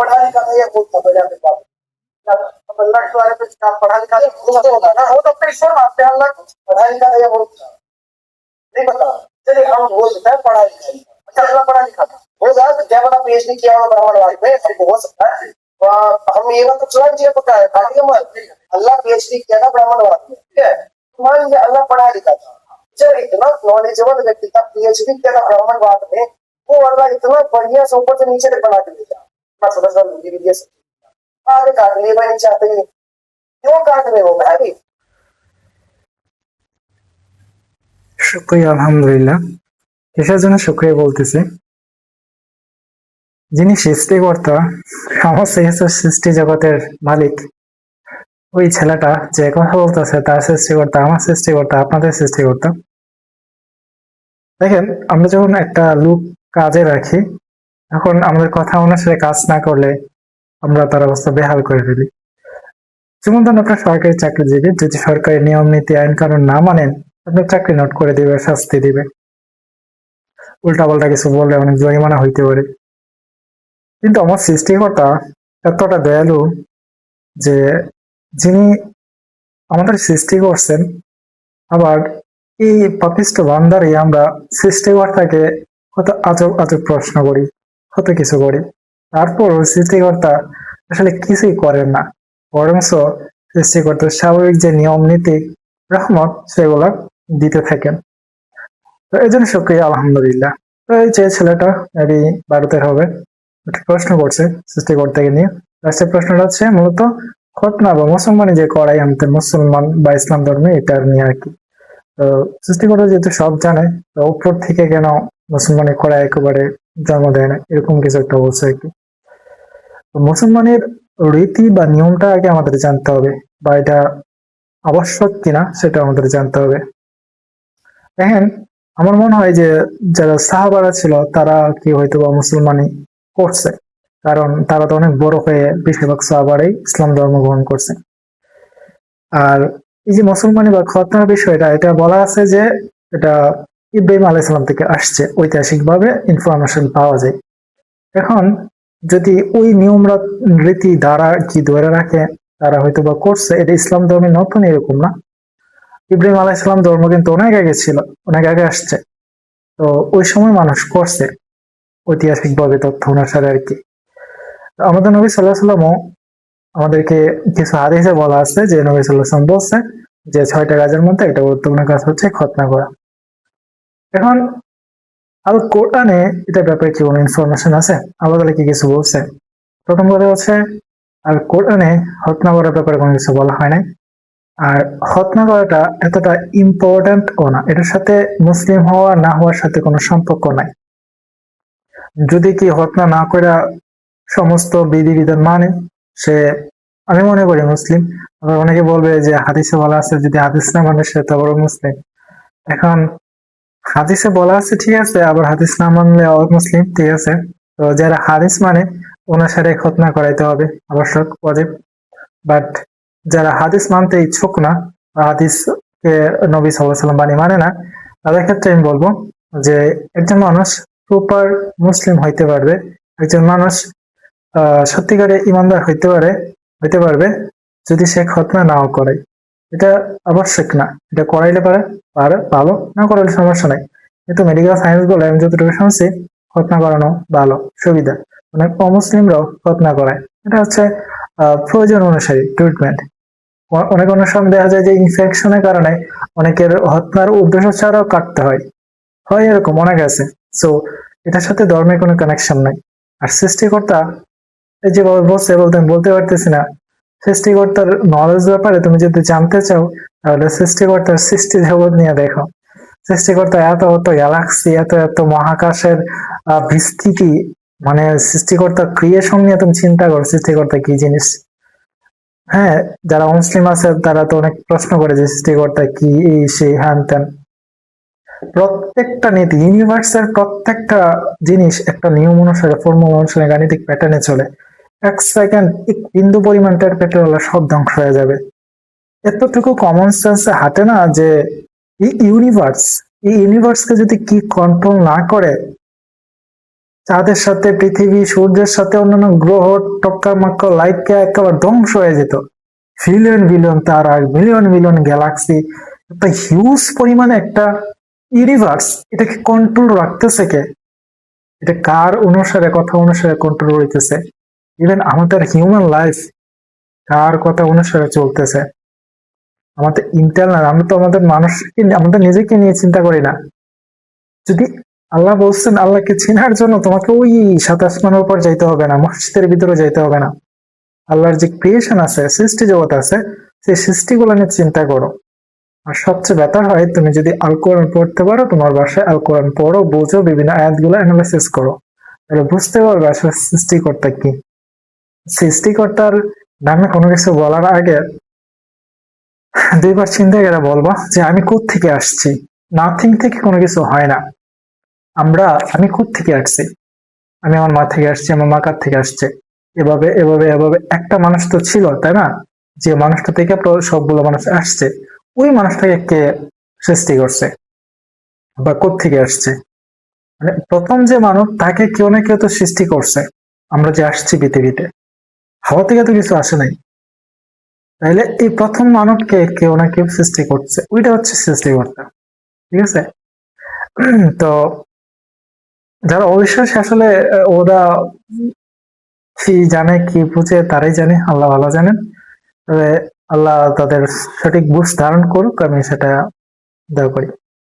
पढ़ा लिखा था या मूर्ख था, पहले आपने बात अब अल्लाह के बारे में आप पढ़ा लिखा तो होगा ना, वो तो अपने ईश्वर मानते हैं। अल्लाह पढ़ा लिखा था या मूर्ख था नहीं पता। चलिए हम बोल देते हैं पढ़ा लिखा था। अच्छा अल्लाह पढ़ा लिखा था होगा तो क्या पता पीएचडी किया हो ब्राह्मणवाद में, हमको हो सकता है। हम ये बात तो चला मुझे पता है, खाली मत अल्लाह पीएचडी किया था ब्राह्मणवाद में, ठीक है। मान लीजिए अल्लाह पढ़ा लिखा था, जब इतना नॉलेजेबल व्यक्ति था, पीएचडी किया था ब्राह्मणवाद में, वो अल्लाह इतना बढ़िया से ऊपर से नीचे तक पढ़ा के दिया। मैं समझ रहा हूँ आगे काट लिए भाई चाहते ही क्यों काट रहे हो भाई। শুকরিয়া আলহামদুলিল্লাহ। কিসের জন্য শুকরিয়া বলতেছি, যিনি সৃষ্টিকর্তা, সমস্ত কিছু সৃষ্টি জগতের মালিক, ওই ছেলেটা যে কথা বলতেছে তার সৃষ্টিকর্তা, আমার সৃষ্টিকর্তা, আপনাদের সৃষ্টিকর্তা। দেখেন, আমরা যখন একটা লোক কাজে রাখি, এখন আমাদের কথা অনুসারে কাজ না করলে আমরা তার অবস্থা বেহাল করে ফেলি। যেমন ধরুন আপনার সরকারি চাকরিজীবী, যদি সরকারি নিয়ম নীতি আইন কানুন না মানেন, আপনার চাকরি নোট করে দিবে, শাস্তি দিবে, উল্টাপাল্টা কিছু বললে অনেক জরিমানা হইতে পারে। কিন্তু আমার সৃষ্টিকর্তা এতটা দয়ালু যে যিনি আমাদের সৃষ্টি করছেন, আবার এই পাপিষ্ঠ বান্দারে আমরা সৃষ্টিকর্তাকে কত আজব আজব প্রশ্ন করি, কত কিছু করি, তারপর সৃষ্টিকর্তা আসলে কিছুই করেন না, বরঞ্চ সৃষ্টিকর্তার স্বাভাবিক যে নিয়ম নীতি রহমত সেগুলা দিতে থাকেন। তো এই জন্য শুকরিয়া আলহামদুলিল্লাহ। তো এই যে ছেলেটা মেবি ভারতের হবে, একটা প্রশ্ন করছে সৃষ্টিকর্তাকে নিয়ে। সে প্রশ্নটা হচ্ছে মূলত খতনা বা মুসলমানি যে করাই আমাদের মুসলমান বা ইসলাম ধর্মে, এটা নিয়ে আর কি। তো সৃষ্টিকর্তা যেহেতু সব জানে, তো উপর থেকে কেন মুসলমানি করা একেবারে জন্ম দেয় না, এরকম কিছু একটা বলছে আর কি। তো মুসলমানের রীতি বা নিয়মটা আগে আমাদের জানতে হবে, বা এটা আবশ্যক কিনা সেটা আমাদের জানতে হবে। দেখেন, আমার মনে হয় যে যারা সাহাবারা ছিল তারা কি হয়তো বা মুসলমানি করছে, কারণ তারা তো অনেক বড় হয়ে বেশিরভাগ সাহাবারাই ইসলাম ধর্ম গ্রহণ করছে। আর এই যে মুসলমানি বা খতনার বিষয়টা, এটা বলা আছে যে এটা ইব্রাহিম আলাইহিস সালাম থেকে আসছে, ঐতিহাসিক ভাবে ইনফরমেশন পাওয়া যায়। এখন যদি ওই নিয়ম রীতি দ্বারা কি ধরে রাখে, তারা হয়তো বা করছে, এটা ইসলাম ধর্মে নতুন এরকম না। ইব্রাহিম আলাইহিস সালাম ধর্ম কিন্তু অনেক আগে ছিল, অনেক আগে আসছে। তো ওই সময় মানুষ করছে ঐতিহাসিক ভাবে তথ্য অনুসারে আর কি। আমাদের নবী সাল্লাল্লাহু আলাইহি সাল্লামও আমাদেরকে কিছু হাদিসে বলা আছে যে নবী সাল্লাল্লাহু আলাইহি সাল্লাম বলছে যে 6টা কাজের মধ্যে একটা গুরুত্বপূর্ণ কাজ হচ্ছে খতনা করা। এখন আল কোরআনে এটার ব্যাপারে কি কোনো ইনফরমেশন আছে? আল্লাহ তাআলা কি কিছু বলছে? প্রথম কথা হচ্ছে আল কোরআনে খতনা করার ব্যাপারে কোনো কিছু বলা হয় নাই। আর খতনা করাটা এতটা ইম্পর্টেন্ট ও না, এটার সাথে মুসলিম হওয়া না হওয়ার সাথে কোনো সম্পর্ক নাই। যদি কি খতনা না করে সমস্ত বিধিবিধান মানে, সে আমি মনে করি মুসলিম। আবার অনেকে বলবে যে হাদিসে বলা আছে, যদি হাদিস না মানে সে তো বড় মুসলিম। এখন হাদিসে বলা আছে ঠিক আছে, আবার হাদিস না মানলে মুসলিম, ঠিক আছে। তো যারা হাদিস মানে ওনার সাথে খতনা করাইতে হবে, আবশ্যক, ওয়াজিব। বাট যারা হাদিস মানতে ইচ্ছুক না, বা হাদিসকে নবী সাল্লাল্লাহু আলাইহি ওয়াসাল্লাম বাণী মানে না, তাদের ক্ষেত্রে আমি বলবো যে একজন মানুষ প্রপার মুসলিম হইতে পারবে, একজন মানুষ সত্যিকারে ইমানদার হইতে পারবে যদি সে খতনা নাও করে। এটা আবশ্যক না, এটা করাইলে পারে ভালো, না করাইলে সমস্যা নাই। কিন্তু মেডিকেল সায়েন্স বলে আমি যতটুকু শুনছি, খতনা করানো ভালো, সুবিধা। অনেক অমুসলিমরাও খতনা করায়, এটা হচ্ছে প্রয়োজন অনুসারী ট্রিটমেন্ট। অনেক সময় দেখা যায় যে ইনফেকশনের কারণে অনেকের খতনার উদ্দেশ্য ছাড়াও কাটতে হয়, এরকম অনেক আছে। সো এটার সাথে ধর্মের কোনো কানেকশন নাই। আর সৃষ্টিকর্তা এই যে বলছে, বলতে আমি বলতে পারতেছি না, সৃষ্টিকর্তার নলেজ ব্যাপারে তুমি যদি জানতে চাও, তাহলে সৃষ্টিকর্তার সৃষ্টি জগৎ নিয়ে দেখো। সৃষ্টিকর্তা এত এত গ্যালাক্সি, এত এত মহাকাশের বিস্তৃতি, মানে সৃষ্টিকর্তার ক্রিয়েশন নিয়ে তুমি চিন্তা করো, সৃষ্টিকর্তা কি জিনিস। হ্যাঁ, যারা মুসলিম আছে তারা তো অনেক প্রশ্ন করে যে সৃষ্টিকর্তা কি, এই সেই হ্যান ত্যান। প্রত্যেকটা নীতি, ইউনিভার্সের প্রত্যেকটা জিনিস একটা নিয়ম অনুসারে, ফর্মুলা অনুসারে, গাণিতিক প্যাটার্নে চলে। এক সেকেন্ড, এক বিন্দু পরিমাণ টের পেটে হলে সব ধ্বংস হয়ে যাবে। এতটুকু কমন সেন্স হাঁটে না যে এই ইউনিভার্সকে যদি কি কন্ট্রোল না করে, চাঁদের সাথে পৃথিবী, সূর্যের সাথে অন্যান্য গ্রহ, টক্কর মাক্কর লাইটকে একেবারে ধ্বংস হয়ে যেত। বিলিয়ন বিলিয়ন তারা, মিলিয়ন মিলিয়ন গ্যালাক্সি, একটা হিউজ পরিমাণে একটা ইউনিভার্স, এটাকে কন্ট্রোল রাখতেছে কে? এটা কার অনুসারে, কথা অনুসারে কন্ট্রোল হইতেছে? ইভেন আমাদের হিউম্যান লাইফ কার কথা অনুসারে চলতেছে? আমাদের ইন্টারনাল, আমরা তো আমাদের মানুষকে, আমাদের নিজেকে নিয়ে চিন্তা করি না। যদি আল্লাহ বলছেন আল্লাহকে চেনার জন্য তোমাকে ওই 27 উপর যাইতে হবে না, মসজিদের ভিতরে যাইতে হবে না, আল্লাহর যে ক্রিয়েশন আছে, সৃষ্টি জগৎ আছে, সেই সৃষ্টিগুলো নিয়ে চিন্তা করো। আর সবচেয়ে বেটার হয় তুমি যদি আল কোরআন পড়তে পারো, তোমার বাসায় আল কোরআন পড়ো, বোঝো, বিভিন্ন আয়াতগুলো অ্যানালাইসিস করো, তাহলে বুঝতে পারবে আসলে সৃষ্টিকর্তা কি। সৃষ্টিকর্তার নামে কোনো কিছু বলার আগে দুইবার চিন্তা করে বলবো যে আমি থেকে আসছি। নাথিং থেকে কোনো কিছু হয় না। আমি থেকে আসছি, আমি আমার মা থেকে আসছি, আমার মা কার থেকে আসছে, এভাবে এভাবে এভাবে একটা মানুষ তো ছিল, তাই না? যে মানুষটা থেকে সবগুলো মানুষ আসছে, ওই মানুষটাকে কে সৃষ্টি করছে বা থেকে আসছে? মানে প্রথম যে মানব, তাকে কেউ না কেউ তো সৃষ্টি করছে। আমরা যে আসছি পৃথিবীতে, হাওয়া থেকে তো কিছু আসে নাই। তাইলে এই প্রথম মানবকে কেউ না কেউ সৃষ্টি করছে, ওইটা হচ্ছে সৃষ্টিকর্তা। ঠিক আছে? তো যারা অবিশ্বাসী, আসলে ওরা কি জানে কি বুঝে তারাই জানে, আল্লাহ ভালো জানেন। তবে আল্লাহ তাদের সঠিক বুঝ ধারণ করুক, আমি সেটা দোয়া করি।